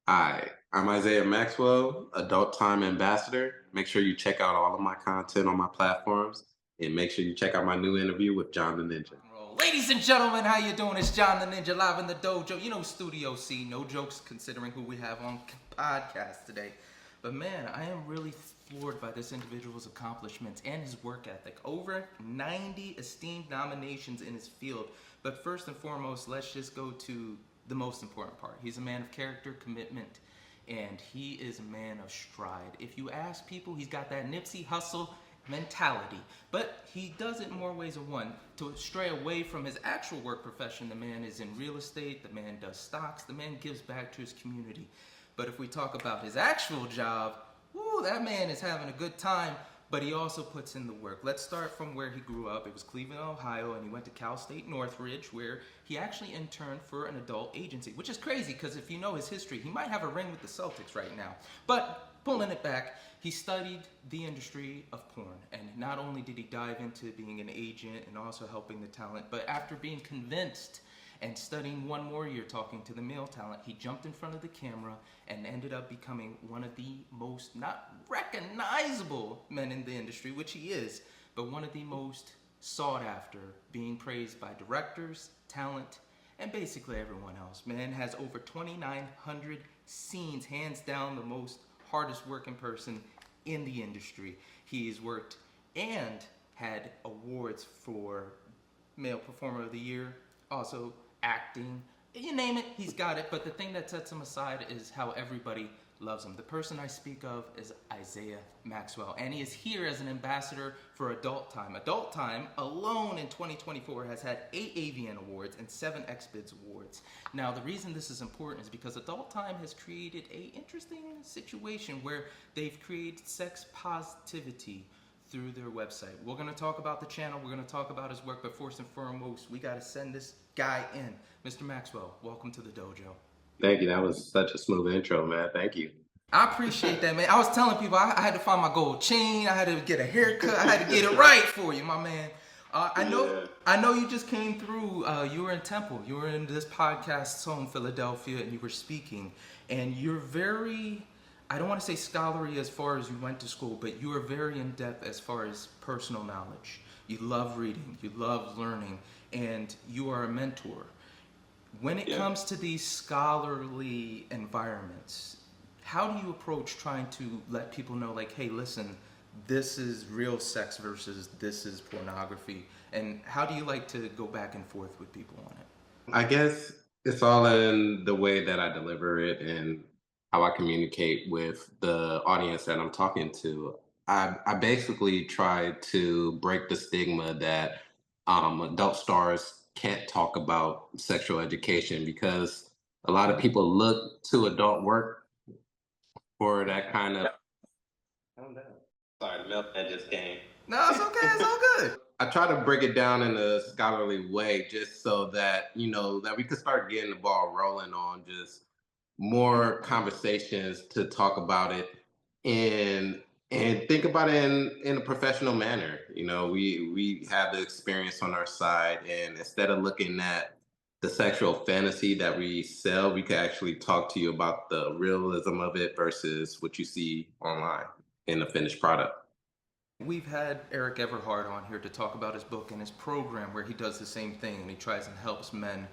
Hi, I'm Isaiah Maxwell, Adult Time Ambassador. Make sure you check out all of my content on my platforms, and make sure you check out my new interview with John the Ninja. Ladies and gentlemen, how you doing? It's John the Ninja live in the dojo. You know, Studio C. No jokes considering who we have on podcast today. But man, I am really floored by this individual's accomplishments and his work ethic. Over 90 esteemed nominations in his field. But first and foremost, let's just go to the most important part. He's a man of character, commitment, and he is a man of stride. If you ask people, he's got that Nipsey Hustle mentality, but he does it more ways than one. To stray away from his actual work profession, the man is in real estate, the man does stocks, the man gives back to his community. But if we talk about his actual job, woo, that man is having a good time, but he also puts in the work. Let's start from where he grew up. It was Cleveland, Ohio, and he went to Cal State Northridge, where he actually interned for an adult agency, which is crazy because if you know his history, he might have a ring with the Celtics right now. But pulling it back, he studied the industry of porn, and not only did he dive into being an agent and also helping the talent, but after being convinced and studying one more year talking to the male talent, he jumped in front of the camera and ended up becoming one of the most, not recognizable men in the industry, which he is, but one of the most sought after, being praised by directors, talent, and basically everyone else. Man has over 2,900 scenes, hands down the most hardest working person in the industry. He's worked and had awards for Male Performer of the Year, also acting, you name it, he's got it. But the thing that sets him aside is how everybody loves him. The person I speak of is Isiah Maxwell, and he is here as an ambassador for Adult Time. Adult Time alone in 2024 has had 8 AVN awards and 7 XBIZ awards. Now, the reason this is important is because Adult Time has created a interesting situation where they've created sex positivity through their website. We're going to talk about the channel, we're going to talk about his work, but first and foremost, we got to send this guy in. Mr. Maxwell, welcome to the dojo. Thank you. That was such a smooth intro, man. Thank you. I appreciate that, man. I was telling people I had to find my gold chain. I had to get a haircut. I had to get it right for you, my man. I know you just came through. You were in Temple. You were in this podcast's home, Philadelphia, and you were speaking. And you're very, I don't want to say scholarly as far as you went to school, but you are very in depth as far as personal knowledge. You love reading. You love learning, and you are a mentor. When it comes to these scholarly environments, how do you approach trying to let people know, like, hey, listen, this is real sex versus this is pornography? And how do you like to go back and forth with people on it? I guess it's all in the way that I deliver it and how I communicate with the audience that I'm talking to. I basically try to break the stigma that adult stars can't talk about sexual education because a lot of people look to adult work for that kind of. Calm down. Sorry, the milk that just came. No, it's okay. It's all good. I try to break it down in a scholarly way just so that, that we could start getting the ball rolling on just more conversations to talk about it and think about it in a professional manner. We have the experience on our side, and instead of looking at the sexual fantasy that we sell, we could actually talk to you about the realism of it versus what you see online in the finished product. We've had Eric Everhard on here to talk about his book and his program where he does the same thing and he tries and helps men,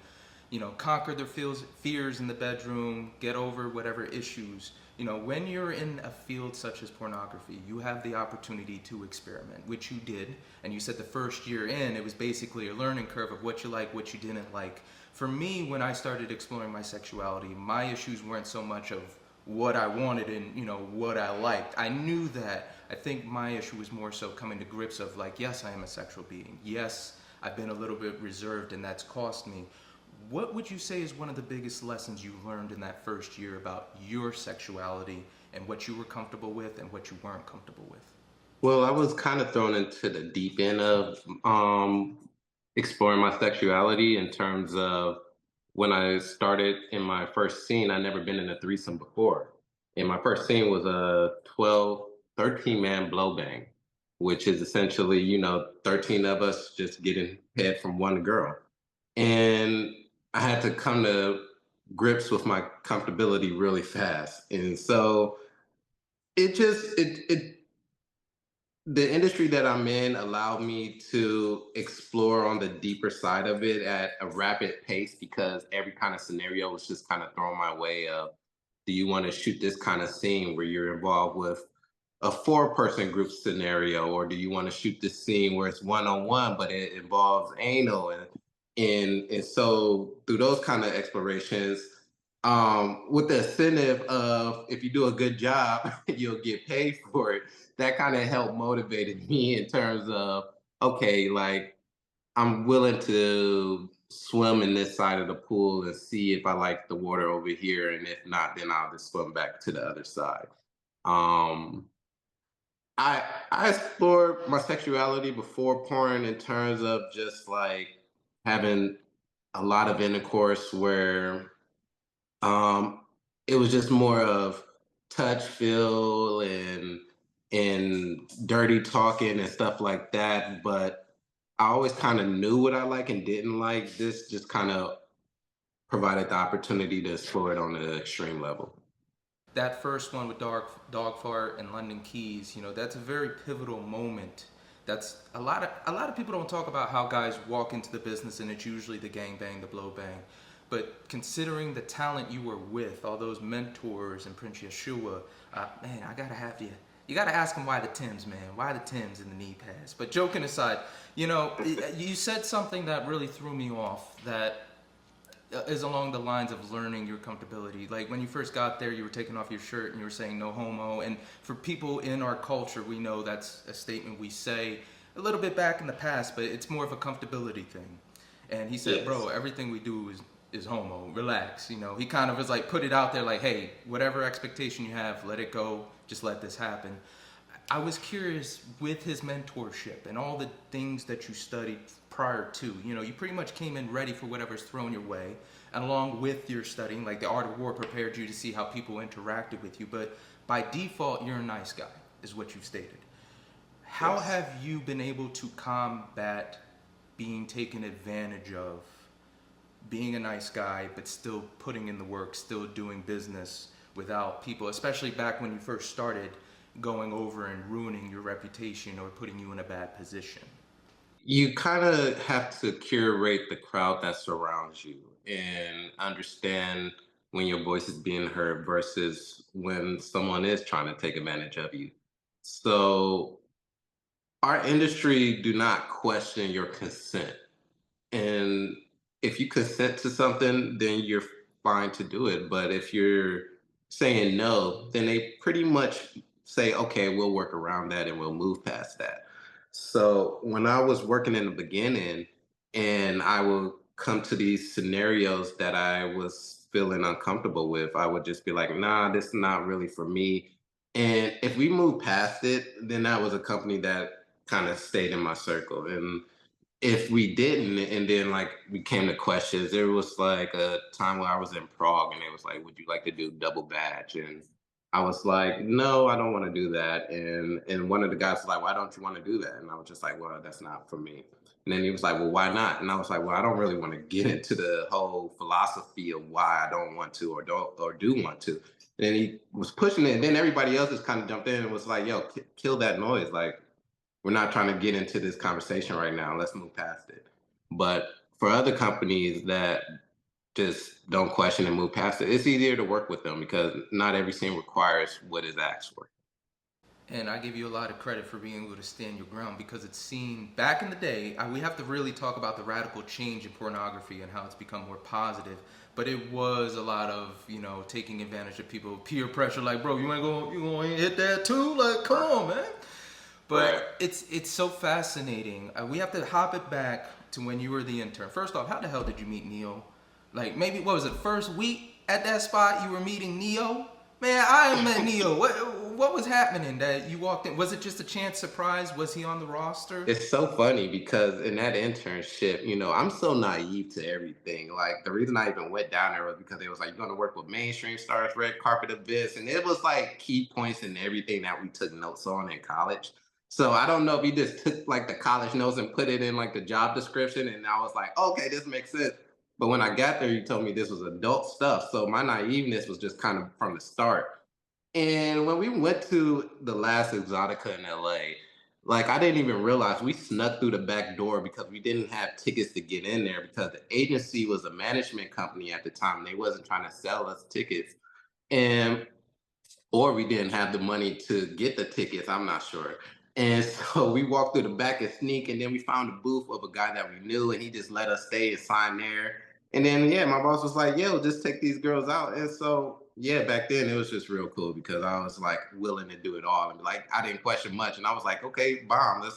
conquer their fears in the bedroom, get over whatever issues. When you're in a field such as pornography, you have the opportunity to experiment, which you did. And you said the first year in, it was basically a learning curve of what you like, what you didn't like. For me, when I started exploring my sexuality, my issues weren't so much of what I wanted and what I liked. I knew that. I think my issue was more so coming to grips of like, yes, I am a sexual being. Yes, I've been a little bit reserved and that's cost me. What would you say is one of the biggest lessons you learned in that first year about your sexuality and what you were comfortable with and what you weren't comfortable with? Well, I was kind of thrown into the deep end of exploring my sexuality in terms of when I started in my first scene. I never been in a threesome before. And my first scene was a 13 man blow bang, which is essentially, 13 of us just getting head from one girl. And I had to come to grips with my comfortability really fast. And so it just it the industry that I'm in allowed me to explore on the deeper side of it at a rapid pace because every kind of scenario was just kind of thrown my way of, do you want to shoot this kind of scene where you're involved with a four-person group scenario, or do you want to shoot this scene where it's one-on-one but it involves anal, and so through those kind of explorations, with the incentive of if you do a good job you'll get paid for it, that kind of helped motivated me in terms of, okay, like I'm willing to swim in this side of the pool and see if I like the water over here, and if not, then I'll just swim back to the other side. um I explored my sexuality before porn in terms of just like having a lot of intercourse where um it was just more of touch, feel, and dirty talking and stuff like that. But I always kind of knew what I like and didn't like. This just kind of provided the opportunity to explore it on an extreme level. That first one with dog fart and London Keys, that's a very pivotal moment. That's a lot of people don't talk about how guys walk into the business and it's usually the gang bang, the blow bang. But considering the talent you were with, all those mentors and Prince Yeshua, man, I gotta have you. You gotta ask him why the Tims, man. Why the Tims in the knee pads? But joking aside, you said something that really threw me off. That is along the lines of learning your comfortability. Like when you first got there, you were taking off your shirt and you were saying no homo. And for people in our culture, we know that's a statement we say a little bit back in the past, but it's more of a comfortability thing. And he said, Yes. bro, everything we do is homo. Relax. He kind of was like put it out there like, hey, whatever expectation you have, let it go. Just let this happen. I was curious with his mentorship and all the things that you studied prior to. You pretty much came in ready for whatever's thrown your way. And along with your studying, like the art of war prepared you to see how people interacted with you. But by default, you're a nice guy, is what you've stated. How Yes. have you been able to combat being taken advantage of, being a nice guy, but still putting in the work, still doing business without people, especially back when you first started, going over and ruining your reputation or putting you in a bad position? You kind of have to curate the crowd that surrounds you and understand when your voice is being heard versus when someone is trying to take advantage of you. So our industry do not question your consent. And if you consent to something, then you're fine to do it. But if you're saying no, then they pretty much say, okay, we'll work around that and we'll move past that. So when I was working in the beginning and I would come to these scenarios that I was feeling uncomfortable with, I would just be like, nah, this is not really for me. And if we move past it, then that was a company that kind of stayed in my circle. And if we didn't, and then like we came to questions, there was like a time where I was in Prague and it was like, would you like to do double badge? And I was like, no, I don't want to do that. And one of the guys was like, why don't you want to do that? And I was just like, well, that's not for me. And then he was like, well, why not? And I was like, well, I don't really want to get into the whole philosophy of why I don't want to or do want to. And then he was pushing it, and then everybody else just kind of jumped in and was like, yo, kill that noise. Like, we're not trying to get into this conversation right now. Let's move past it. But for other companies that just don't question and move past it, it's easier to work with them because not every scene requires what is asked for. And I give you a lot of credit for being able to stand your ground because it's seen back in the day. We have to really talk about the radical change in pornography and how it's become more positive. But it was a lot of taking advantage of people, peer pressure. Like, bro, you gonna hit that too? Like, come on, man. Right. But it's so fascinating. We have to hop it back to when you were the intern. First off, how the hell did you meet Neo? Like maybe what was it? First week at that spot, you were meeting Neo. Man, I met Neo. What was happening that you walked in? Was it just a chance surprise? Was he on the roster? It's so funny because in that internship, I'm so naive to everything. Like the reason I even went down there was because it was like you're gonna work with mainstream stars, red carpet events, and it was like key points in everything that we took notes on in college. So I don't know if he just took like the college notes and put it in like the job description, and I was like, okay, this makes sense. But when I got there, you told me this was adult stuff. So my naiveness was just kind of from the start. And when we went to the last Exotica in LA, like I didn't even realize we snuck through the back door because we didn't have tickets to get in there because the agency was a management company at the time. They wasn't trying to sell us tickets. And or we didn't have the money to get the tickets. I'm not sure. And so we walked through the back and sneak, and then we found a booth of a guy that we knew, and he just let us stay and sign there. And then yeah, my boss was like, "Yo, just take these girls out." And so yeah, back then it was just real cool because I was like willing to do it all, and like I didn't question much, and I was like, "Okay, bomb,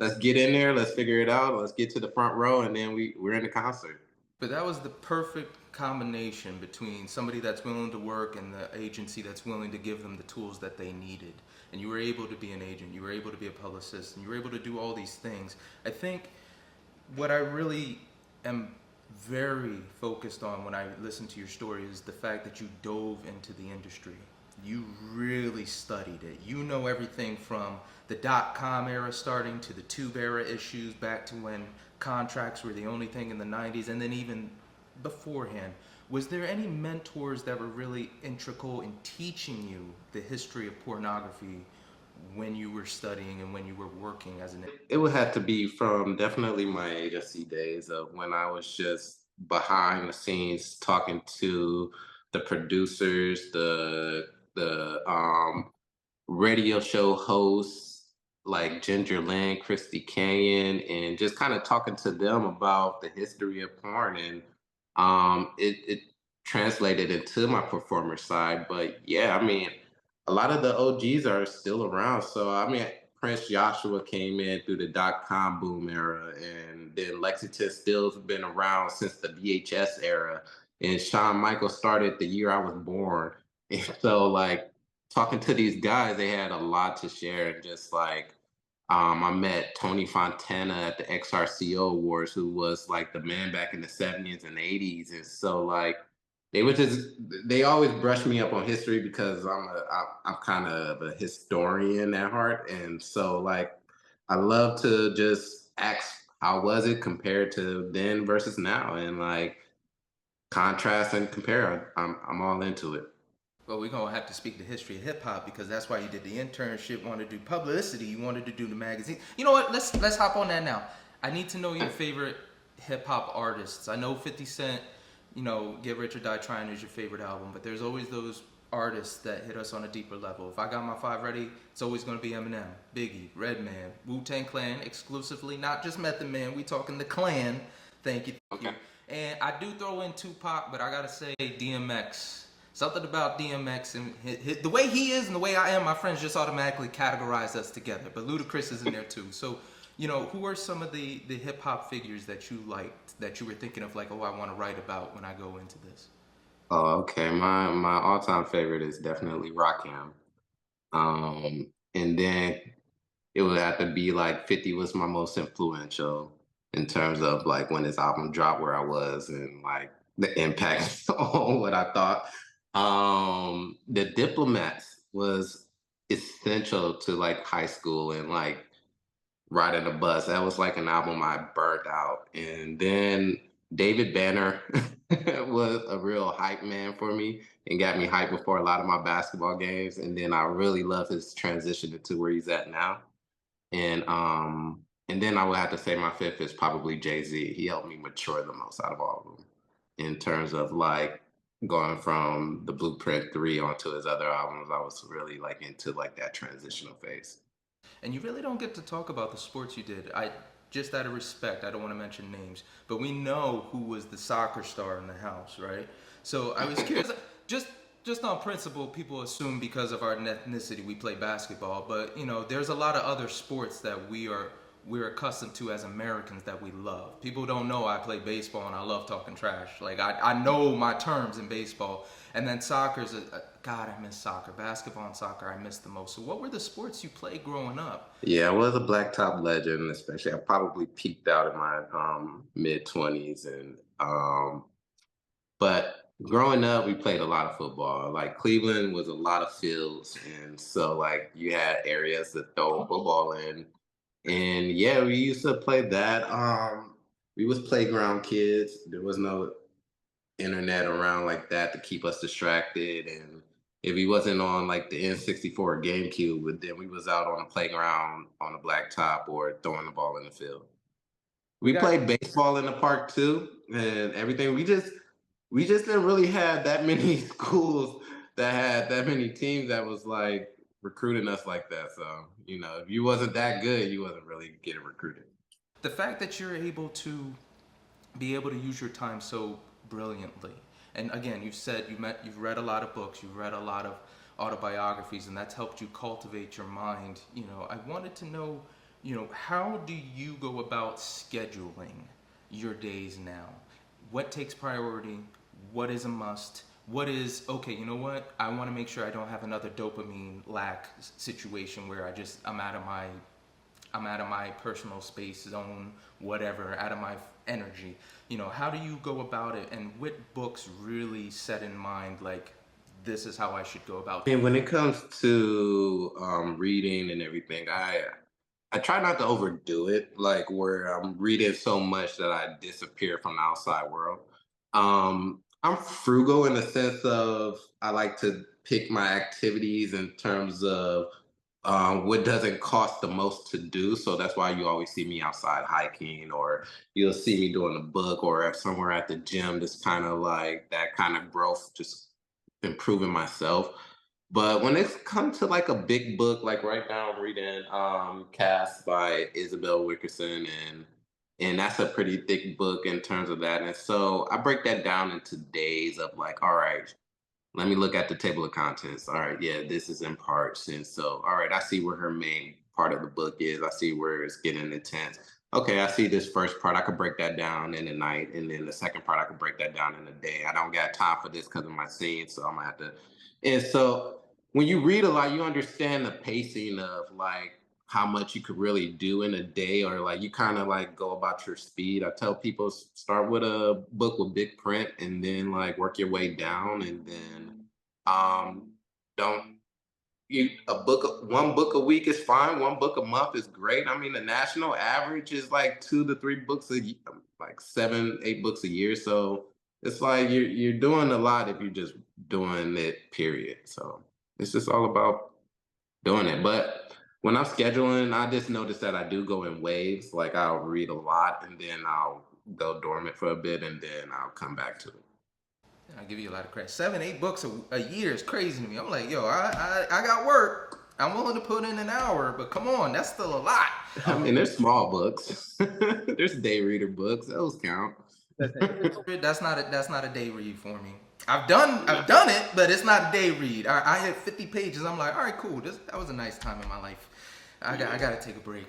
let's get in there, let's figure it out, let's get to the front row," and then we're in the concert. But that was the perfect combination between somebody that's willing to work and the agency that's willing to give them the tools that they needed. And you were able to be an agent, you were able to be a publicist, and you were able to do all these things. I think what I really am very focused on when I listen to your story is the fact that you dove into the industry. You really studied it. You know everything from the .com era starting to the tube era issues back to when contracts were the only thing in the 90s and then even beforehand. Was there any mentors that were really integral in teaching you the history of pornography when you were studying and when you were working as an It would have to be from definitely my agency days of when I was just behind the scenes talking to the producers, the radio show hosts like Ginger Lynn, Christy Canyon, and just kind of talking to them about the history of porn. And it translated into my performer side. But yeah, I mean, a lot of the OGs are still around. So I mean, Prince Joshua came in through the .com boom era, and then Lexington Still's been around since the VHS era, and Shawn Michaels started the year I was born. And so like talking to these guys, they had a lot to share. And just like, I met Tony Fontana at the XRCO Awards, who was like the man back in the 70s and 80s. And so like, they always brush me up on history because I'm kind of a historian at heart. And so like, I love to just ask, how was it compared to then versus now? And like contrast and compare. I'm all into it. well, we're gonna have to speak the history of hip hop because that's why you did the internship, wanted to do publicity, you wanted to do the magazine. You know what? Let's hop on that now. I need to know your favorite hip hop artists. I know 50 Cent, you know, Get Rich or Die Trying is your favorite album, but there's always those artists that hit us on a deeper level. If I got my five ready, it's always gonna be Eminem, Biggie, Redman, Wu-Tang Clan exclusively, not just Method Man. We talking the Clan. Thank you. Thank you. And I do throw in Tupac, but I gotta say DMX. Something about DMX and the way he is and the way I am, my friends just automatically categorize us together. But Ludacris is in there too. So, you know, who are some of the hip hop figures that you liked, that you were thinking of like, oh, I want to write about when I go into this? Oh, okay. My all time favorite is definitely Rakim. And then it would have to be like 50 was my most influential in terms of like when his album dropped, where I was, and like the impact on what I thought. The Diplomats was essential to like high school and like riding the bus. That was like an album I burnt out. And then David Banner was a real hype man for me and got me hyped before a lot of my basketball games. And then I really love his transition into where he's at now. And then I would have to say my fifth is probably Jay-Z. He helped me mature the most out of all of them in terms of like going from the Blueprint 3 onto his other albums. I was really like into like that transitional phase. And you really don't get to talk about the sports you did. I just out of respect, I don't want to mention names, but we know who was the soccer star in the house, right? So I was curious. Just on principle, people assume because of our ethnicity we play basketball, but you know, there's a lot of other sports that we're accustomed to as Americans that we love. People don't know I play baseball and I love talking trash. Like I know my terms in baseball. And then soccer's God, I miss soccer. Basketball and soccer I miss the most. So what were the sports you played growing up? Yeah, I was a blacktop legend, especially. I probably peaked out in my mid 20s, and but growing up, we played a lot of football. Like Cleveland was a lot of fields, and so like you had areas to throw football in, and yeah, we used to play that. We was playground kids. There was no internet around like that to keep us distracted. And if he wasn't on like the N64 GameCube, but then we was out on the playground on a blacktop or throwing the ball in the field. We We got played baseball in the park too, and everything. We just didn't really have that many schools that had that many teams that was like recruiting us like that. So if you wasn't that good, you wasn't really getting recruited. the fact that you're able to be able to use your time so brilliantly. And again, you've said you've read a lot of books, you've read a lot of autobiographies, and that's helped you cultivate your mind. I wanted to know, how do you go about scheduling your days now? What takes priority? What is a must? What is okay? You know what? I want to make sure I don't have another dopamine lack situation where I'm out of my personal space zone, whatever, out of my energy. How do you go about it, and what books really set in mind like this is how I should go about And when it comes to reading and everything, I try not to overdo it, like where I'm reading so much that I disappear from the outside world. I'm frugal in the sense of I like to pick my activities in terms of what doesn't cost the most to do. So that's why you always see me outside hiking, or you'll see me doing a book, or somewhere at the gym. Just kind of like that kind of growth, just improving myself. But when it's come to like a big book, like right now I'm reading Cast by Isabel Wickerson, and that's a pretty thick book in terms of that. And so I break that down into days of like, all right, let me look at the table of contents. All right, yeah, this is in parts. And so, all right, I see where her main part of the book is. I see where it's getting intense. Okay, I see this first part. I could break that down in a night. And then the second part, I could break that down in a day. I don't got time for this because of my scene. So I'm gonna have to. And so when you read a lot, you understand the pacing of like how much you could really do in a day, or like you kind of like go about your speed. I tell people start with a book with big print and then like work your way down, and then don't you a book one book a week is fine, one book a month is great. I mean, the national average is like 2 to 3 books like 7, 8 books a year. So it's like you're doing a lot if you're just doing it, period. So it's just all about doing it. But when I'm scheduling, I just notice that I do go in waves. Like I'll read a lot and then I'll go dormant for a bit and then I'll come back to it. I give you a lot of credit. 7, 8 books a year is crazy to me. I'm like, yo, I got work. I'm willing to put in an hour, but come on, that's still a lot. I mean, there's small books. There's day reader books. Those count. That's not a day read for me. I've done it, but it's not a day read. I hit 50 pages. I'm like, all right, cool. That was a nice time in my life. I got to take a break.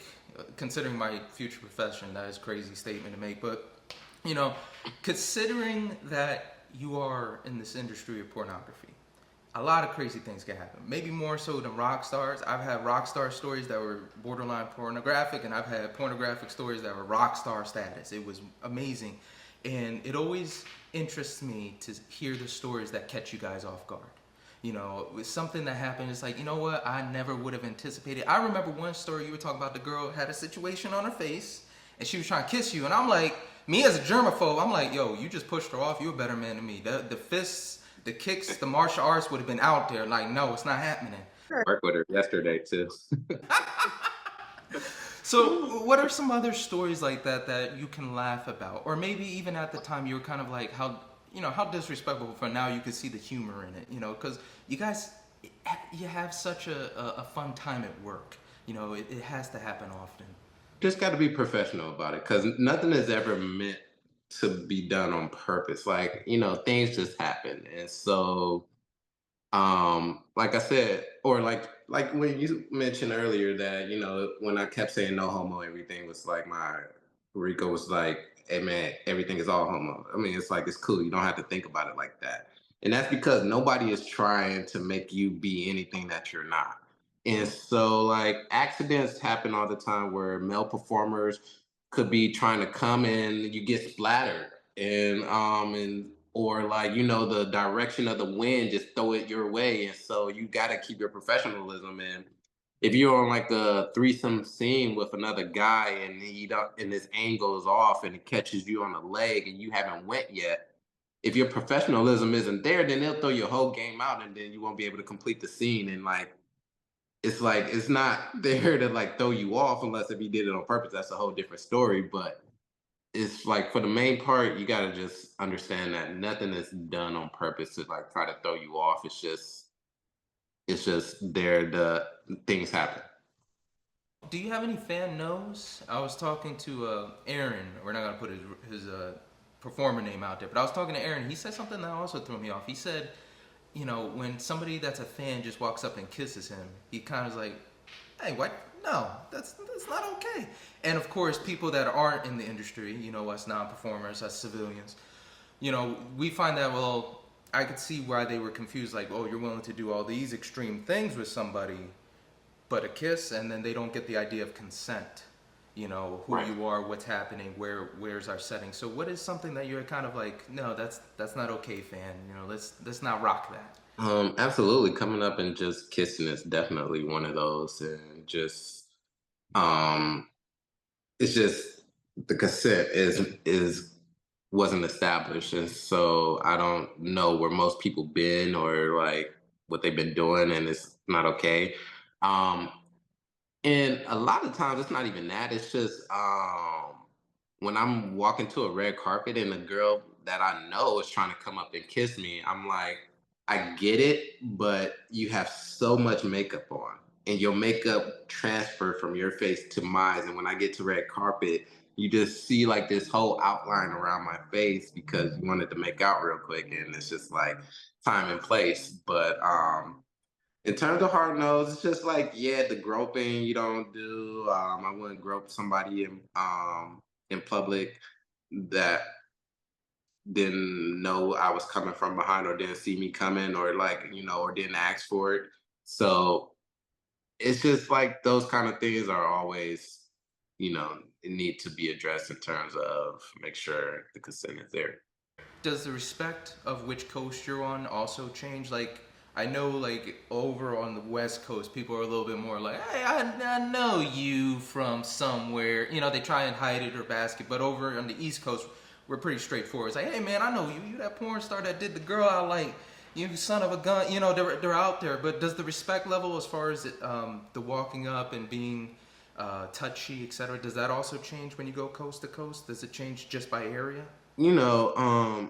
Considering my future profession, that is a crazy statement to make. But you know, considering that you are in this industry of pornography, a lot of crazy things can happen. Maybe more so than rock stars. I've had rock star stories that were borderline pornographic, and I've had pornographic stories that were rock star status. It was amazing. And it always interests me to hear the stories that catch you guys off guard. With something that happened, it's like, you know what, I never would have anticipated. I remember one story you were talking about, the girl had a situation on her face, and she was trying to kiss you, and I'm like, me as a germaphobe, I'm like, yo, you just pushed her off, you're a better man than me. The fists, the kicks, the martial arts would have been out there. Like, no, it's not happening. Work with her yesterday too. So, what are some other stories like that you can laugh about, or maybe even at the time you were kind of like, how disrespectful? For now, you can see the humor in it, because you guys, you have such a fun time at work. It has to happen often. Just got to be professional about it because nothing is ever meant to be done on purpose. Like things just happen, and so like I said, or like when you mentioned earlier that when I kept saying no homo, everything was like my Rico was like, hey man, everything is all homo. I mean, it's like it's cool, you don't have to think about it like that. And that's because nobody is trying to make you be anything that you're not. And so like accidents happen all the time where male performers could be trying to come in, you get splattered, and or like the direction of the wind just throw it your way, and so you got to keep your professionalism. And if you're on like a threesome scene with another guy and he don't and this angle is off and it catches you on the leg and you haven't went yet, if your professionalism isn't there, then they'll throw your whole game out, and then you won't be able to complete the scene. And like it's not there to like throw you off unless if you did it on purpose. That's a whole different story. But it's like for the main part, you gotta just understand that nothing is done on purpose to like try to throw you off. It's just there the things happen. Do you have any fan no's? I was talking to Aaron. We're not gonna put his performer name out there, but I was talking to Aaron. He said something that also threw me off. He said, when somebody that's a fan just walks up and kisses him, he kind of like, "Hey, what? No, that's not okay." And of course, people that aren't in the industry, us non-performers, us civilians, we find that, well, I could see why they were confused. Like, oh, you're willing to do all these extreme things with somebody, but a kiss, and then they don't get the idea of consent. Who Right. you are, what's happening, where's our setting. So what is something that you're kind of like, no, that's not okay, fan. Let's not rock that. Absolutely. Coming up and just kissing is definitely one of those, and just um, it's just the consent is wasn't established, and so I don't know where most people been or like what they've been doing, and it's not okay. Um, and a lot of times it's not even that. It's just when I'm walking to a red carpet and a girl that I know is trying to come up and kiss me, I'm like, I get it, but you have so much makeup on. And your makeup transfer from your face to mine. And when I get to red carpet, you just see like this whole outline around my face because you wanted to make out real quick. And it's just like time and place. But in terms of hard nose, it's just like, yeah, the groping you don't do. I wouldn't grope somebody in public that didn't know I was coming from behind or didn't see me coming or like, or didn't ask for it. So it's just like those kind of things are always, need to be addressed in terms of make sure the consent is there. Does the respect of which coast you're on also change? Like, I know, like, over on the West Coast, people are a little bit more like, hey, I know you from somewhere. They try and hide it or mask it. But over on the East Coast, we're pretty straightforward. It's like, hey, man, I know you. You that porn star that did the girl I like. You son of a gun. They're out there. But does the respect level as far as the walking up and being touchy, etc., does that also change when you go coast to coast? Does it change just by area? you know,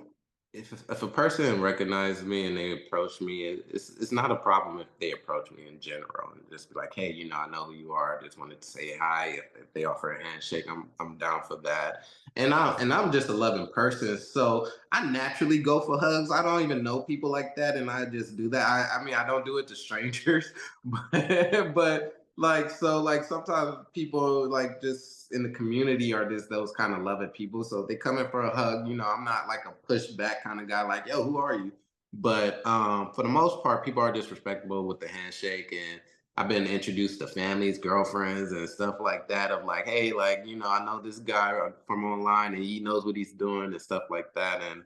if a person recognizes me and they approach me, it's not a problem if they approach me in general and just be like, hey, I know who you are. I just wanted to say hi. If they offer a handshake, I'm down for that. And I'm just a loving person, so I naturally go for hugs. I don't even know people like that, and I just do that. I mean, I don't do it to strangers, but like so like sometimes people like just in the community are just those kind of loving people, so if they come in for a hug, I'm not like a pushback kind of guy like, yo, who are you? But for the most part, people are just respectable with the handshake. And I've been introduced to families, girlfriends, and stuff like that of like, hey, like, I know this guy from online and he knows what he's doing and stuff like that. And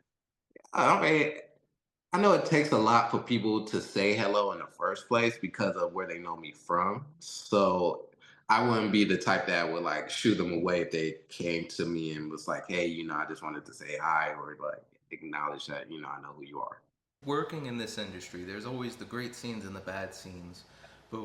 I mean, I know it takes a lot for people to say hello in the first place because of where they know me from. So I wouldn't be the type that would like shoo them away if they came to me and was like, hey, I just wanted to say hi or like acknowledge that, I know who you are. Working in this industry, there's always the great scenes and the bad scenes. But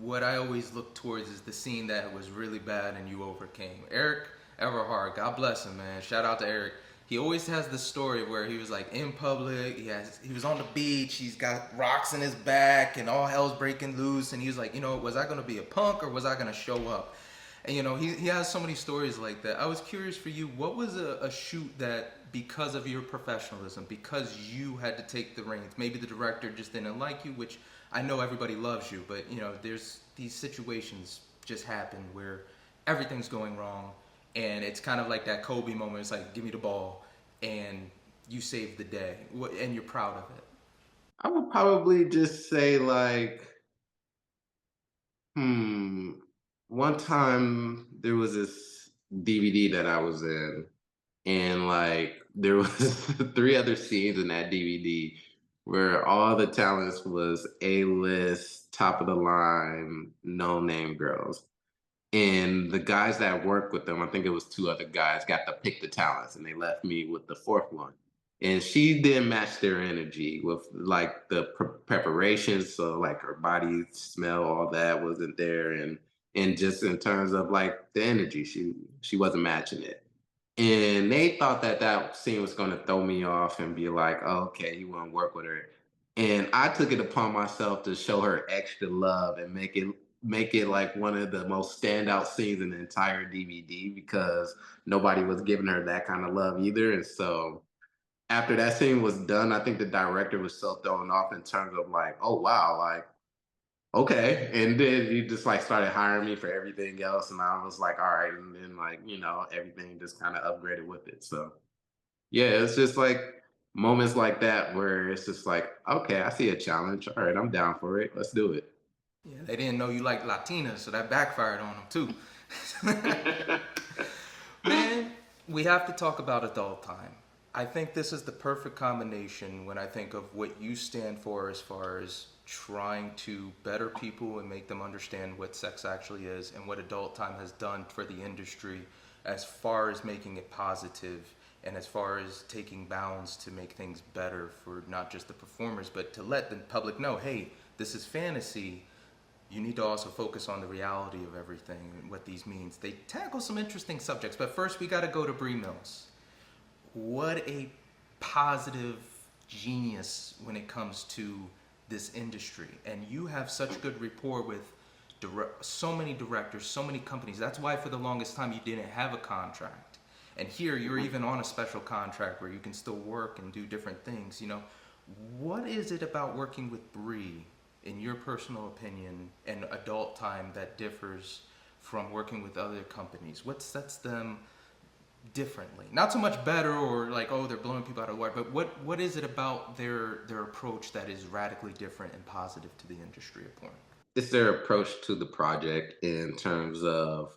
what I always look towards is the scene that was really bad and you overcame. Eric Everhard, God bless him, man. Shout out to Eric. He always has this story where he was like in public. He was on the beach. He's got rocks in his back, and all hell's breaking loose. And he was like, was I gonna be a punk or was I gonna show up? And he has so many stories like that. I was curious for you, what was a shoot that because of your professionalism, because you had to take the reins, maybe the director just didn't like you, which I know everybody loves you, but there's these situations just happen where everything's going wrong, and it's kind of like that Kobe moment. It's like, give me the ball, and you saved the day, and you're proud of it. I would probably just say like, one time there was this DVD that I was in, and like there was three other scenes in that DVD where all the talents was A-list, top of the line, no name girls. And the guys that worked with them, I think it was two other guys, got to pick the talents, and they left me with the fourth one. and she didn't match their energy with like the preparations. So like her body smell, all that wasn't there, and just in terms of like the energy, she wasn't matching it. And they thought that that scene was going to throw me off and be like, oh, okay, you want to work with her. And I took it upon myself to show her extra love and make it like one of the most standout scenes in the entire DVD because nobody was giving her that kind of love either. And so after that scene was done, I think the director was so thrown off in terms of like, oh wow, like okay. And then he just like started hiring me for everything else. And I was like, all right. And then like, everything just kind of upgraded with it. So yeah, it's just like moments like that where it's just like, okay, I see a challenge. All right, I'm down for it. Let's do it. Yeah, they didn't know you like Latinas, so that backfired on them too. Man, we have to talk about adult time. I think this is the perfect combination when I think of what you stand for as far as trying to better people and make them understand what sex actually is and what adult time has done for the industry as far as making it positive and as far as taking bounds to make things better for not just the performers but to let the public know, hey, this is fantasy. You need to also focus on the reality of everything and what these means. They tackle some interesting subjects, but first we got to go to Bree Mills. What a positive genius when it comes to this industry. And you have such good rapport with so many directors, so many companies. That's why for the longest time you didn't have a contract. And here you're even on a special contract where you can still work and do different things. What is it about working with Bree, in your personal opinion, and adult time that differs from working with other companies? What sets them differently? Not so much better or like, oh, they're blowing people out of the water, but what is it about their approach that is radically different and positive to the industry of porn? It's their approach to the project in terms of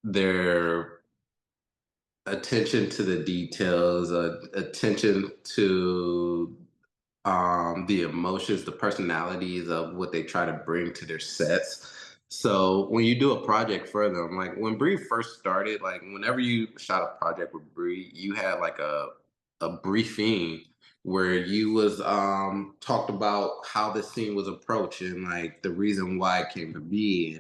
their attention to the details, attention to the emotions, the personalities of what they try to bring to their sets. So when you do a project for them, like when Bree first started, like whenever you shot a project with Bree, you had like a briefing where you was talked about how the scene was approached and like the reason why it came to be,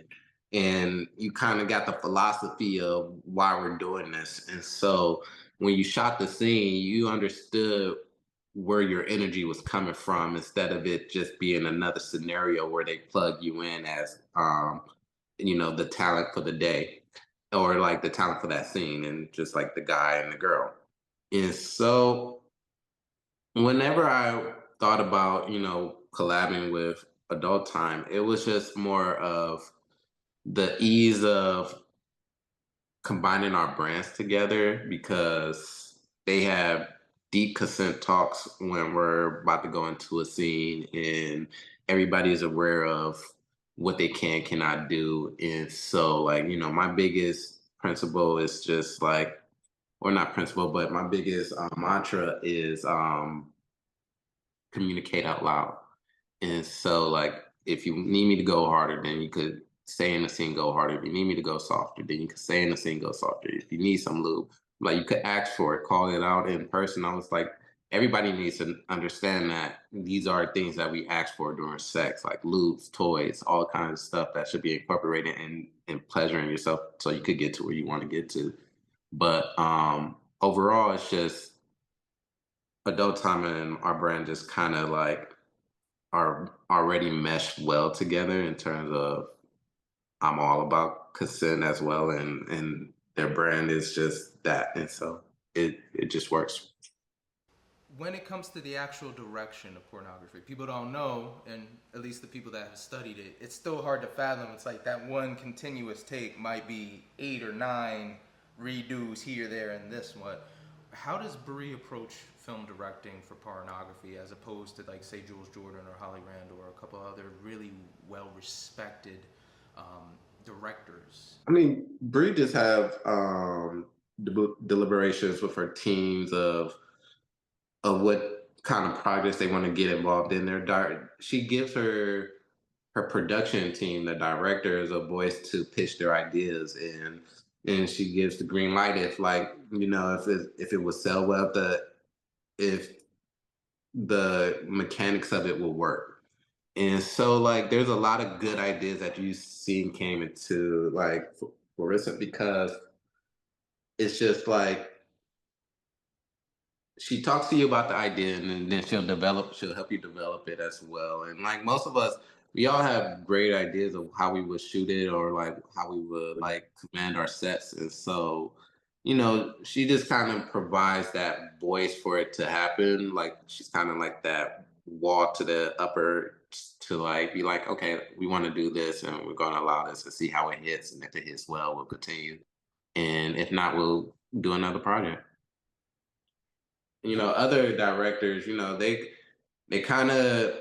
and you kind of got the philosophy of why we're doing this. And so when you shot the scene, you understood where your energy was coming from instead of it just being another scenario where they plug you in as the talent for the day or like the talent for that scene and just like the guy and the girl. And so whenever I thought about, collabing with adult time, it was just more of the ease of combining our brands together because they have deep consent talks when we're about to go into a scene and everybody is aware of what they cannot do. And so like, my biggest principle is just like, or not principle, but my biggest mantra is communicate out loud. And so, like, if you need me to go harder, then you could say in the scene, go harder. If you need me to go softer, then you could say in the scene, go softer. If you need some lube, like, you could ask for it, call it out in person. I was like, everybody needs to understand that these are things that we ask for during sex, like lubes, toys, all kinds of stuff that should be incorporated in pleasuring yourself so you could get to where you want to get to. But overall, it's just adult time and our brand just kind of like are already meshed well together in terms of I'm all about consent as well, and their brand is just that, and so it just works. When it comes to the actual direction of pornography, people don't know, and at least the people that have studied it, it's still hard to fathom. It's like that one continuous take might be 8 or 9 redos here, there, and this one. How does Bree approach film directing for pornography as opposed to like say Jules Jordan or Holly Rand or a couple other really well respected directors? I mean, Bree just have deliberations with her teams of what kind of projects they want to get involved in. She gives her production team, the directors, a voice to pitch their ideas, and she gives the green light if like if it would sell well. if the mechanics of it will work. And so, like, there's a lot of good ideas that you've seen came into like Larissa because it's just like she talks to you about the idea and then she'll help you develop it as well. And like most of us, we all have great ideas of how we would shoot it or like how we would like command our sets. And so, she just kind of provides that voice for it to happen. Like she's kind of like that wall to the upper to like be like, okay, we want to do this and we're going to allow this to see how it hits. And if it hits well, we'll continue. And if not, we'll do another project. Other directors, they kind of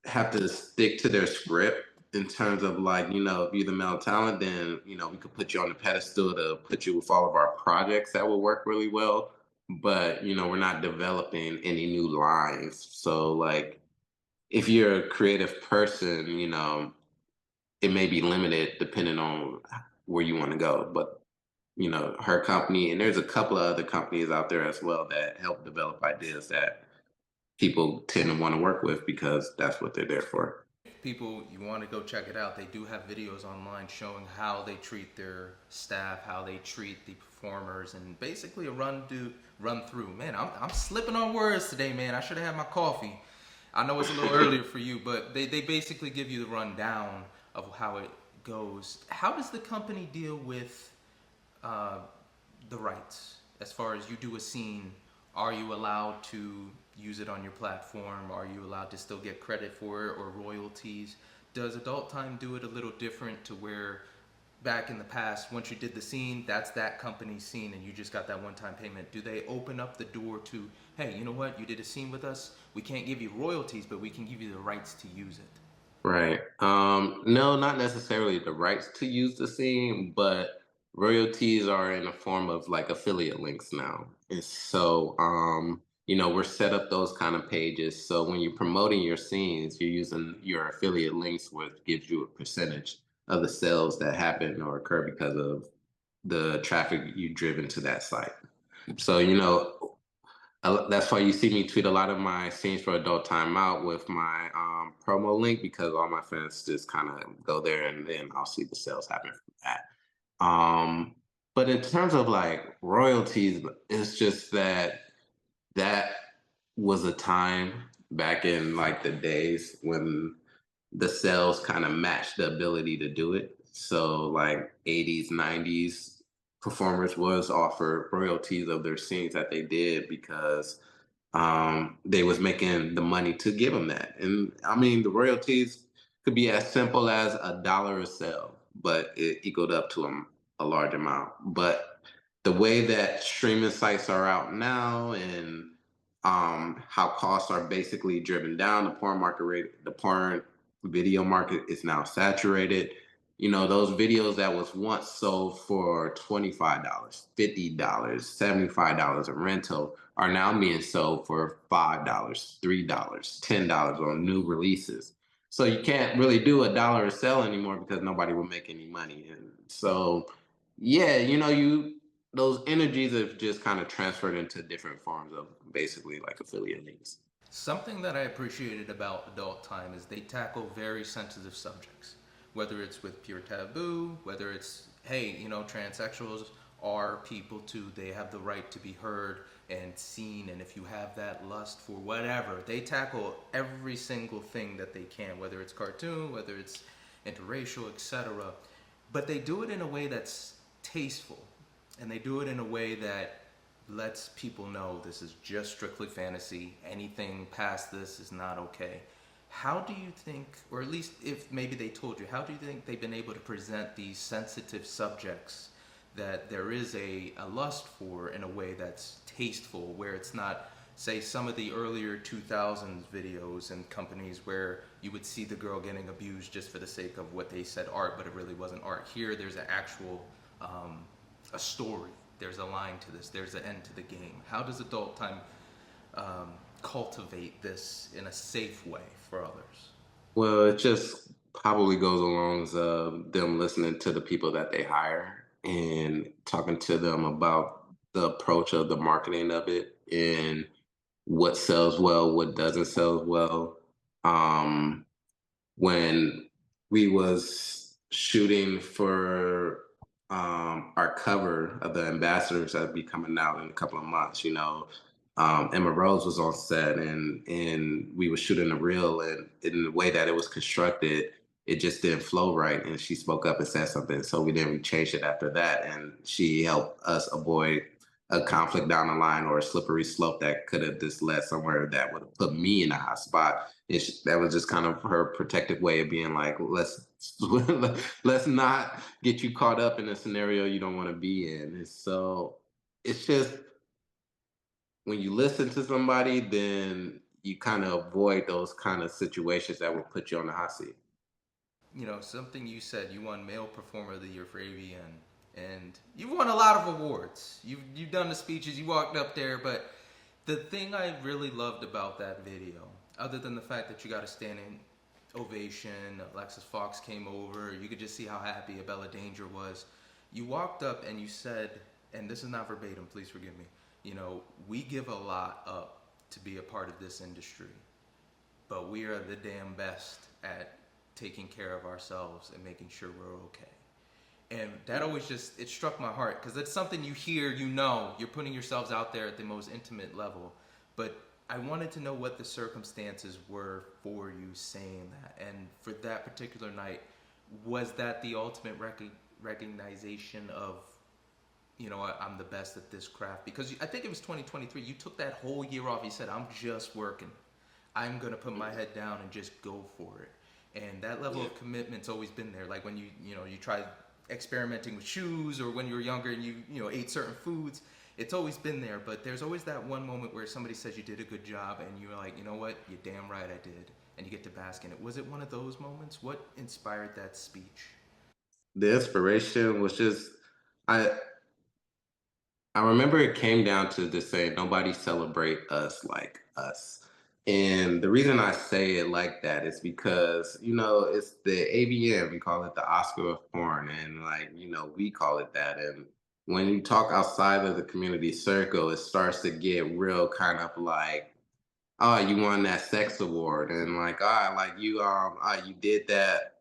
have to stick to their script in terms of like, if you're the male talent, then we could put you on the pedestal to put you with all of our projects that will work really well. But we're not developing any new lines. So like if you're a creative person, it may be limited depending on where you want to go. But her company, and there's a couple of other companies out there as well that help develop ideas that people tend to want to work with because that's what they're there for. People, you want to go check it out, they do have videos online showing how they treat their staff, how they treat the performers, and basically a run through. Man, I'm slipping on words today, man. I should have had my coffee. I know it's a little earlier for you, but they basically give you the rundown of how it goes. How does the company deal with uh, the rights? As far as you do a scene, are you allowed to use it on your platform? Are you allowed to still get credit for it or royalties? Does Adult Time do it a little different to where back in the past, once you did the scene, that's that company's scene and you just got that one-time payment? Do they open up the door to, hey, you know what, you did a scene with us, we can't give you royalties, but we can give you the rights to use it? Right. No, not necessarily the rights to use the scene, but royalties are in the form of like affiliate links now. And so, we're set up those kind of pages. So when you're promoting your scenes, you're using your affiliate links, which gives you a percentage of the sales that happen or occur because of the traffic you driven to that site. So, that's why you see me tweet a lot of my scenes for Adult Time Out with my promo link because all my fans just kind of go there and then I'll see the sales happen from that. Um, but in terms of like royalties, it's just that was a time back in like the days when the sales kind of matched the ability to do it. So like 80s, 90s performers was offered royalties of their scenes that they did because they was making the money to give them that. And I mean, the royalties could be as simple as $1 a sale, but it equaled up to a large amount. But the way that streaming sites are out now and how costs are basically driven down, the porn video market is now saturated. Those videos that was once sold for $25, $50, $75 a rental are now being sold for $5, $3, $10 on new releases. So you can't really do $1 a sell anymore because nobody will make any money. And so, yeah, those energies have just kind of transferred into different forms of basically like affiliate links. Something that I appreciated about Adult Time is they tackle very sensitive subjects, whether it's with pure taboo, whether it's, hey, transsexuals are people too. They have the right to be heard and seen. And if you have that lust for whatever, they tackle every single thing that they can, whether it's cartoon, whether it's interracial, etc. But they do it in a way that's tasteful. And they do it in a way that lets people know this is just strictly fantasy. Anything past this is not okay. How do you think, or at least if maybe they told you, how do you think they've been able to present these sensitive subjects that there is a lust for in a way that's tasteful, where it's not, say, some of the earlier 2000s videos and companies where you would see the girl getting abused just for the sake of what they said art, but it really wasn't art. Here, there's an actual a story. There's a line to this. There's an end to the game. How does Adult Time cultivate this in a safe way for others? Well, it just probably goes along as them listening to the people that they hire and talking to them about the approach of the marketing of it. And what sells well, what doesn't sell well. Um, when we was shooting for our cover of the ambassadors that be coming out in a couple of months, Emma Rose was on set, and we were shooting a reel, and in the way that it was constructed, it just didn't flow right. And she spoke up and said something, so we changed it after that, and she helped us avoid a conflict down the line or a slippery slope that could have just led somewhere that would have put me in a hot spot. That was just kind of her protective way of being like, let's not get you caught up in a scenario you don't want to be in. And so it's just when you listen to somebody, then you kind of avoid those kind of situations that would put you on the hot seat. Something you said, you won Male Performer of the Year for AVN, and you've won a lot of awards. You've done the speeches, you walked up there, but the thing I really loved about that video, other than the fact that you got a standing ovation, Alexis Fox came over, you could just see how happy Abella Danger was. You walked up and you said, and this is not verbatim, please forgive me, we give a lot up to be a part of this industry, but we are the damn best at taking care of ourselves and making sure we're okay. And that always it struck my heart because that's something you hear, you're putting yourselves out there at the most intimate level. But I wanted to know what the circumstances were for you saying that. And for that particular night, was that the ultimate recognition of, I'm the best at this craft? Because I think it was 2023. You took that whole year off. You said, I'm just working. I'm going to put my head down and just go for it. And that level of commitment's always been there. Like when you tried experimenting with shoes, or when you were younger and you ate certain foods, it's always been there. But there's always that one moment where somebody says you did a good job and you're like, you know what, you're damn right I did, and you get to bask in it. Was it one of those moments? What inspired that speech? The inspiration was just I I remember it came down to just saying nobody celebrate us like us. And the reason I say it like that is because, it's the AVN, we call it the Oscar of porn, and like, we call it that. And when you talk outside of the community circle, it starts to get real kind of like, oh, you won that sex award, and like, like you did that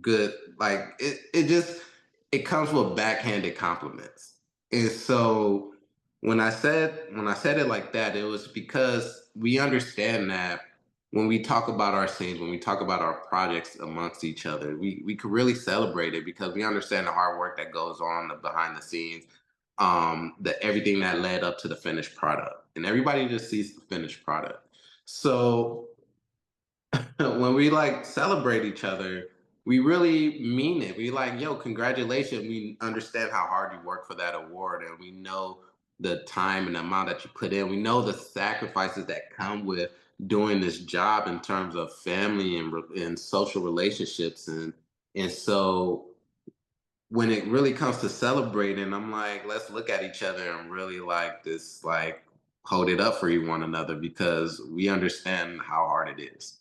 good. Like it comes with backhanded compliments. And so when I said it like that, it was because we understand that when we talk about our scenes, when we talk about our projects amongst each other, we could really celebrate it because we understand the hard work that goes on behind the scenes, the everything that led up to the finished product. And everybody just sees the finished product. So when we like celebrate each other, we really mean it. We like, yo, congratulations. We understand how hard you work for that award, and we know the time and the amount that you put in. We know the sacrifices that come with doing this job in terms of family and social relationships, and so when it really comes to celebrating, I'm like, let's look at each other and really like this, like hold it up for one another because we understand how hard it is.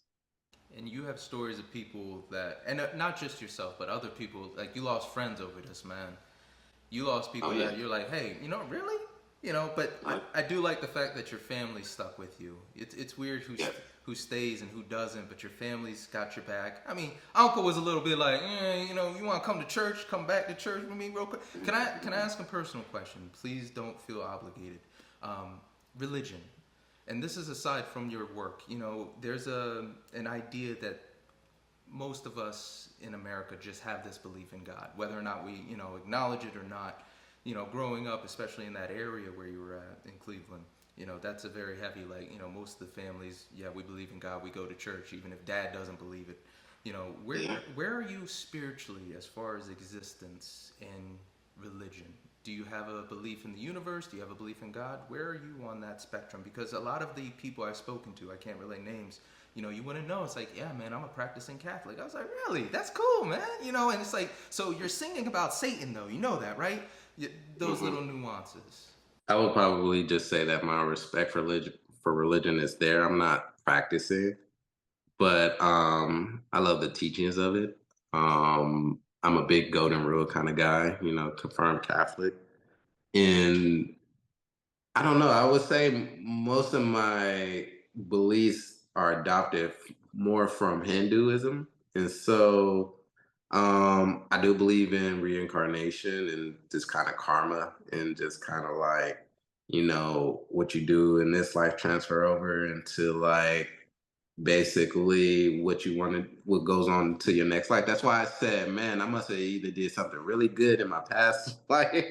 And you have stories of people that, and not just yourself, but other people, like you lost friends over this, man. You lost Oh people yeah. that you're like, hey, really? But Yeah. I do like the fact that your family stuck with you. It's weird Yeah. who stays and who doesn't, but your family's got your back. I mean, Uncle was a little bit like, you want to come to church, come back to church with me real quick. Can I ask a personal question? Please don't feel obligated. Religion, and this is aside from your work. There's an idea that most of us in America just have this belief in God, whether or not we, acknowledge it or not. Growing up, especially in that area where you were at in Cleveland, that's a very heavy, like, most of the families, yeah, we believe in God, we go to church, even if dad doesn't believe it. Where Yeah. where are you spiritually as far as existence and religion? Do you have a belief in the universe? Do you have a belief in God? Where are you on that spectrum? Because a lot of the people I've spoken to, I can't relay names, you wouldn't know. It's like, yeah, man, I'm a practicing Catholic. I was like, really? That's cool, man. And it's like, so you're singing about Satan, though. You know that, right? Those Mhm. little nuances. I would probably just say that my respect for religion is there. I'm not practicing, but I love the teachings of it. I'm a big golden rule kind of guy, confirmed Catholic. And I don't know. I would say most of my beliefs are adopted more from Hinduism. And so I do believe in reincarnation and just kind of karma and just kind of like, what you do in this life transfer over into like basically what you wanted, what goes on to your next life. That's why I said, man, I must have either did something really good in my past life.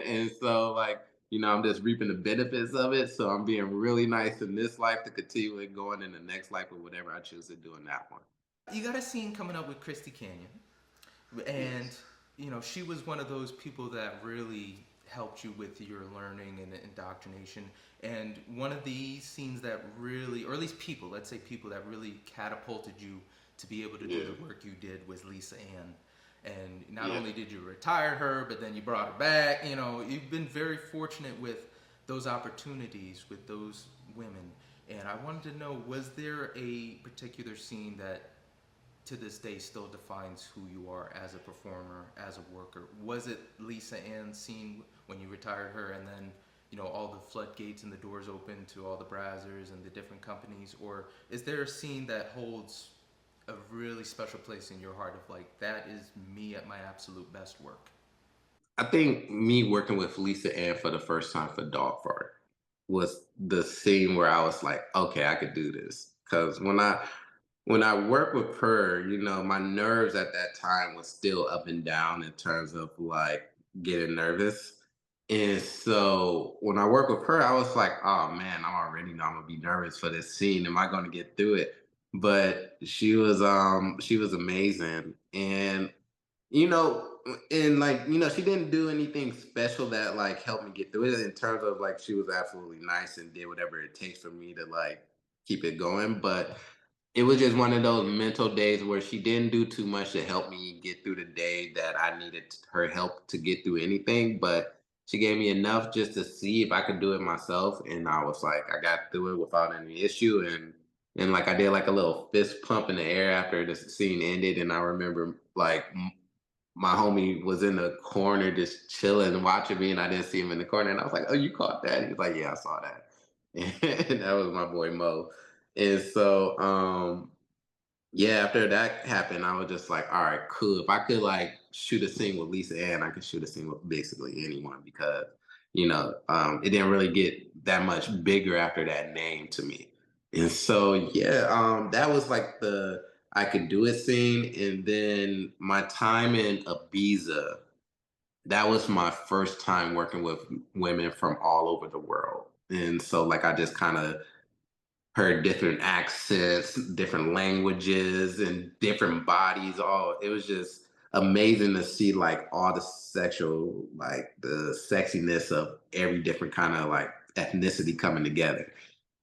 And so like, I'm just reaping the benefits of it. So I'm being really nice in this life to continue it going in the next life or whatever I choose to do in that one. You got a scene coming up with Christy Canyon, and Yes. she was one of those people that really helped you with your learning and indoctrination. And one of the scenes that really, or at least people, let's say people that really catapulted you to be able to do Yeah. the work you did was Lisa Ann. And not Yeah. only did you retire her, but then you brought her back. You've been very fortunate with those opportunities with those women. And I wanted to know, was there a particular scene that to this day still defines who you are as a performer, as a worker? Was it Lisa Ann's scene when you retired her and then, all the floodgates and the doors open to all the brazzers and the different companies? Or is there a scene that holds a really special place in your heart of like, that is me at my absolute best work? I think me working with Lisa Ann for the first time for Dog Fart was the scene where I was like, okay, I could do this. Because when I worked with her, my nerves at that time was still up and down in terms of like getting nervous. And so when I worked with her, I was like, oh man, I already know I'm gonna be nervous for this scene. Am I gonna get through it? But she was amazing. And you know, and like, she didn't do anything special that like helped me get through it in terms of like she was absolutely nice and did whatever it takes for me to like keep it going. But it was just one of those mental days where she didn't do too much to help me get through the day that I needed her help to get through anything. But she gave me enough just to see if I could do it myself. And I was like, I got through it without any issue. And like I did like a little fist pump in the air after the scene ended. And I remember like my homie was in the corner just chilling, watching me, and I didn't see him in the corner. And I was like, "Oh, you caught that?" And he's like, "Yeah, I saw that." And that was my boy Mo. And so, yeah, after that happened, I was just like, "All right, cool. If I could like shoot a scene with Lisa Ann, I could shoot a scene with basically anyone because it didn't really get that much bigger after that name to me." And so, yeah, that was like the I could do it scene, and then my time in Ibiza, that was my first time working with women from all over the world. And so like I just kind of heard different accents, different languages, and different bodies. All it was just amazing to see like all the sexual, like the sexiness of every different kind of like ethnicity coming together.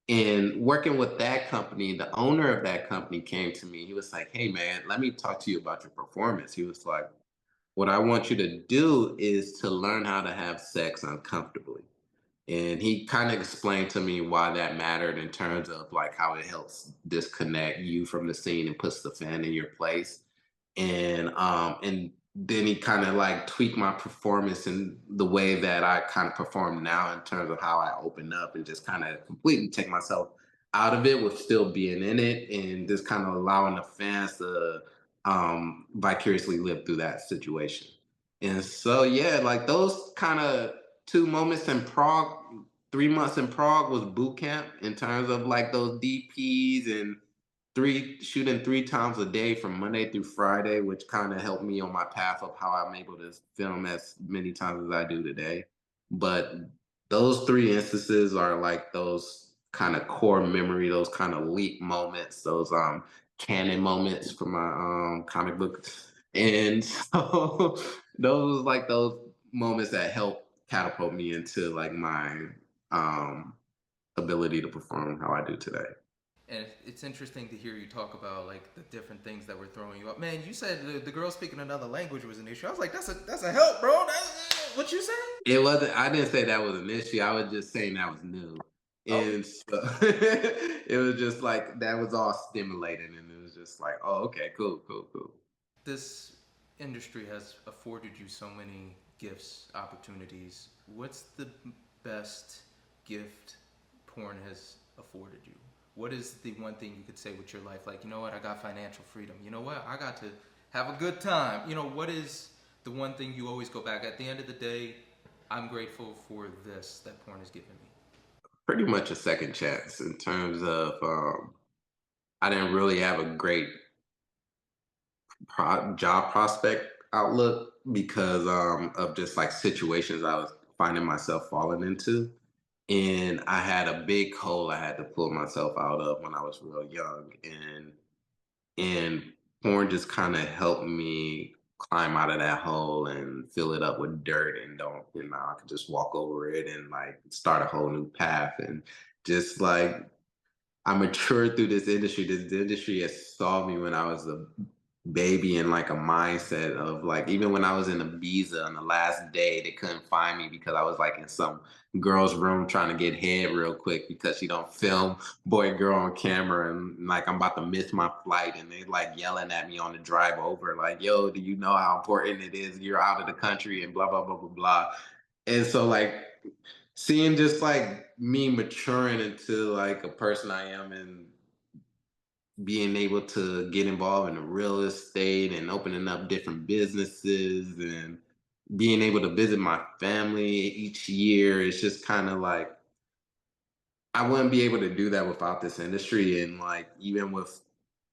And working with that company, the owner of that company came to me. He was like, "Hey man, let me talk to you about your performance." He was like, "What I want you to do is to learn how to have sex uncomfortably." And he kind of explained to me why that mattered in terms of like how it helps disconnect you from the scene and puts the fan in your place. And then he kind of like tweaked my performance in the way that I kind of perform now in terms of how I open up and just kind of completely take myself out of it with still being in it and just kind of allowing the fans to vicariously live through that situation. And so yeah, like those kind of 2 moments in Prague, 3 months in Prague was boot camp in terms of like those DPs and shooting 3 times a day from Monday through Friday, which kind of helped me on my path of how I'm able to film as many times as I do today. But those three instances are like those kind of core memory, those kind of leap moments, those canon moments for my comic book. And so those like those moments that help catapult me into like my um ability to perform how I do today. And it's interesting to hear you talk about like the different things that were throwing you up. Man, you said the girl speaking another language was an issue. I was like, that's a help, bro. What you say? It wasn't. I didn't say that was an issue. I was just saying that was new, Oh, and so it was just like that was all stimulating, and it was just like, oh, okay, cool, cool, cool. this industry has afforded you so many gifts, opportunities. What's the best gift porn has afforded you? What is the one thing you could say with your life? Like, you know what, I got financial freedom. You know what, I got to have a good time. You know, what is the one thing you always go back at the end of the day? I'm grateful for this that porn has given me. Pretty much a second chance in terms of I didn't really have a great job prospect outlook because of just like situations I was finding myself falling into. And I had a big hole I had to pull myself out of when I was real young. And porn just kind of helped me climb out of that hole and fill it up with dirt and don't, I could just walk over it and like start a whole new path. And just like I matured through this industry. This industry has saw me when I was a baby in like a mindset of like even when I was in Ibiza on the last day, they couldn't find me because I was like in some girl's room trying to get head real quick because she don't film boy girl on camera and like I'm about to miss my flight and they like yelling at me on the drive over like, yo, do you know how important it is? You're out of the country and blah blah blah blah blah. And so like seeing just like me maturing into like a person I am and being able to get involved in the real estate and opening up different businesses and being able to visit my family each year, it's just kind of like I wouldn't be able to do that without this industry. And like even with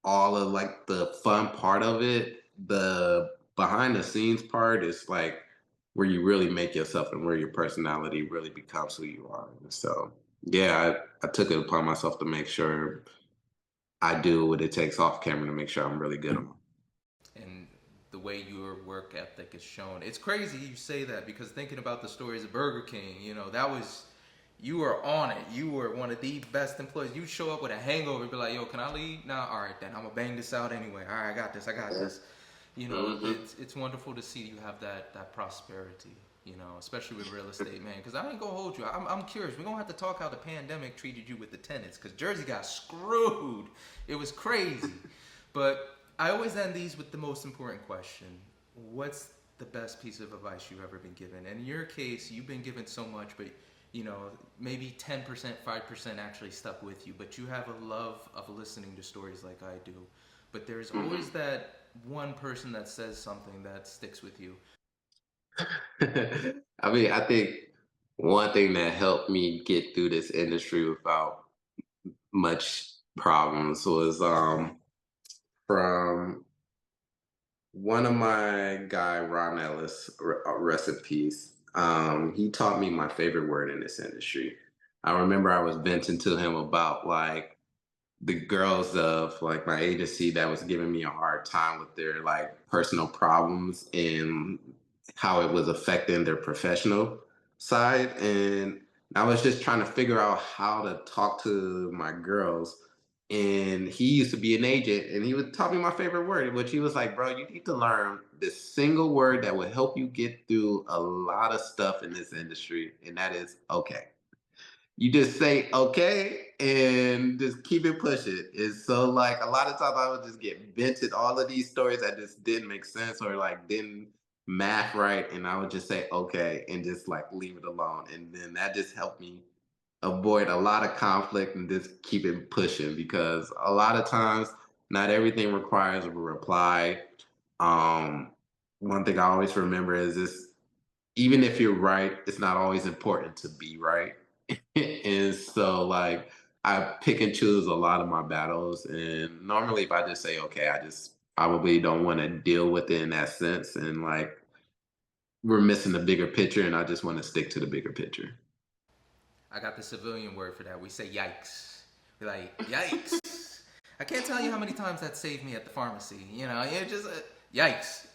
all of like the fun part of it, the behind the scenes part is like where you really make yourself and where your personality really becomes who you are. And so yeah, I took it upon myself to make sure I do what it takes off camera to make sure I'm really good on. And the way your work ethic is shown. It's crazy you say that because thinking about the stories of Burger King, you know, that was you were on it. You were one of the best employees. You show up with a hangover, be like, "Yo, can I leave?" Nah, all right then. I'm gonna bang this out anyway. All right, I got this. I got this. You know, Hmm. it's wonderful to see you have that prosperity. You know, especially with real estate, man. Because I ain't gonna hold you. I'm curious. We're gonna have to talk how the pandemic treated you with the tenants. Because Jersey got screwed. It was crazy. But I always end these with the most important question. What's the best piece of advice you've ever been given? And in your case, you've been given so much, but you know, maybe 10%, 5% actually stuck with you, but you have a love of listening to stories like I do. But there's always that one person that says something that sticks with you. I mean, I think one thing that helped me get through this industry without much problems was from one of my guy, Ron Ellis, rest in peace. He taught me my favorite word in this industry. I remember I was venting to him about like the girls of like my agency that was giving me a hard time with their like personal problems and how it was affecting their professional side. And I was just trying to figure out how to talk to my girls. And he used to be an agent and he would taught me my favorite word, which he was like, bro, you need to learn this single word that will help you get through a lot of stuff in this industry. And that is okay. You just say okay and just keep it pushing. It's so like a lot of times I would just get vented all of these stories that just didn't make sense or like didn't math right, and I would just say okay and just like leave it alone, and then that just helped me avoid a lot of conflict and just keep it pushing because a lot of times not everything requires a reply. Um, One thing I always remember is this: even if you're right, it's not always important to be right. And so like I pick and choose a lot of my battles. And normally if I just say, okay, I just probably don't want to deal with it in that sense. And like we're missing the bigger picture and I just want to stick to the bigger picture. I got the civilian word for that. We say yikes. We're like, yikes. I can't tell you how many times that saved me at the pharmacy. You know, it just, yikes.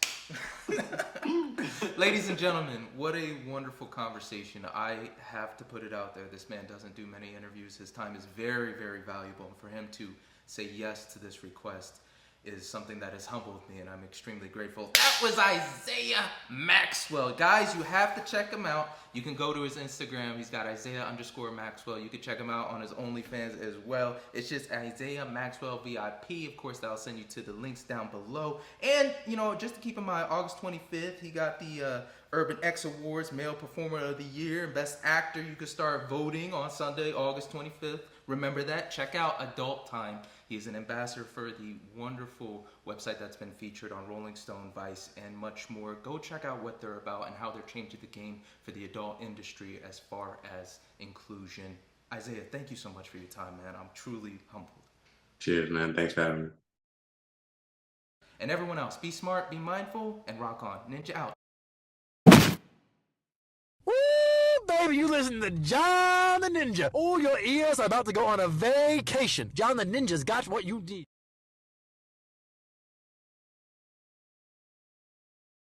Ladies and gentlemen, what a wonderful conversation. I have to put it out there. This man doesn't do many interviews. His time is very, very valuable. And for him to say yes to this request is something that has humbled me, and I'm extremely grateful. That was Isiah Maxwell. Guys, you have to check him out. You can go to his Instagram. He's got Isiah_Maxwell. You can check him out on his OnlyFans as well. It's just Isiah Maxwell VIP. Of course, that'll send you to the links down below. And, you know, just to keep in mind, August 25th, he got the Urban X Awards Male Performer of the Year and Best Actor. You can start voting on Sunday, August 25th. Remember that. Check out Adulttime. He's an ambassador for the wonderful website that's been featured on Rolling Stone, Vice, and much more. Go check out what they're about and how they're changing the game for the adult industry as far as inclusion. Isiah, thank you so much for your time, man. I'm truly humbled. Cheers, man. Thanks for having me. And everyone else, be smart, be mindful, and rock on. Ninja out. Baby, you listen to John the Ninja. Oh, your ears are about to go on a vacation. John the Ninja's got what you need.